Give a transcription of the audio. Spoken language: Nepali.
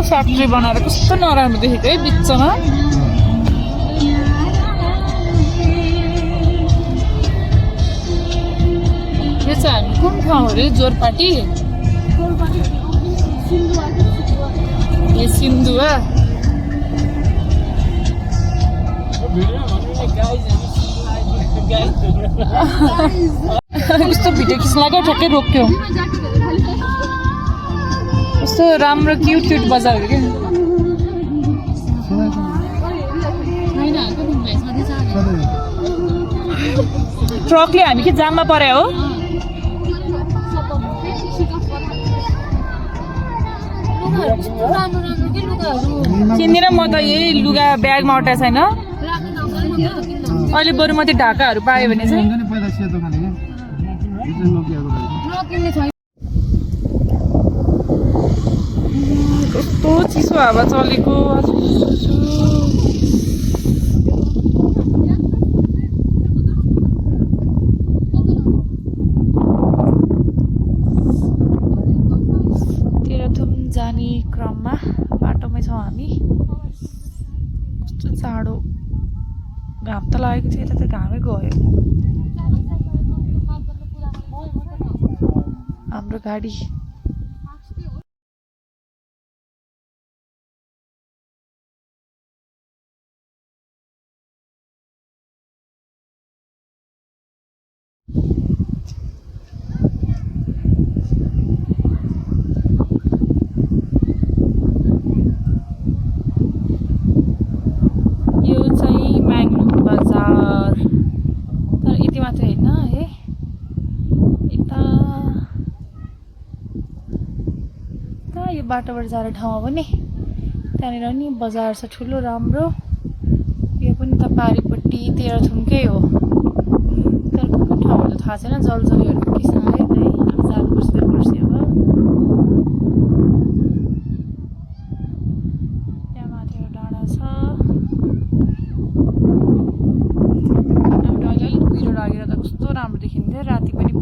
फ्याक्ट्री बनाएर कस्तो नराम्रो देखेको है बिचमा। यो चाहिँ हामी कुन ठाउँ अरे? जोरपाटी ए सिन्धुवा। कस्तो भिडियो खिच्न लाग्यो ठ्याक्कै रोक्यो। कस्तो राम्रो क्युट क्युट बजारहरू क्या। ट्रकले हामी के जाममा पर्यो हो? किनेर म त यही लुगा ब्यागमा अटाएको छैन। अहिले बरु मात्रै ढाकाहरू पायो भने चाहिँ कस्तो चिसो हावा चलेको। तेह्रथुम जाने क्रममा बाटोमै छौँ हामी। कस्तो जाडो घाम त लागेको थियो, यता त घामै गयो। हाम्रो गाडी यो चाहिँ म्याङ्ग्रोभ बजार। तर यति मात्रै होइन है, यता यो बाटोबाट जाने ठाउँमा पनि त्यहाँनिर नि बजार छ ठुलो राम्रो। यो पनि त पारिपट्टि तेह्रथुमकै हो, तर कुन ठाउँमा त थाहा छैन। जलजलीहरू कि सायद है, हामी जानुपर्छ त्यो पर्सि। अब त्यहाँ माथि एउटा डाँडा छ। हामीलाई अलिअलि कुहिरो लागेर त कस्तो राम्रो देखिन्थ्यो, राति पनि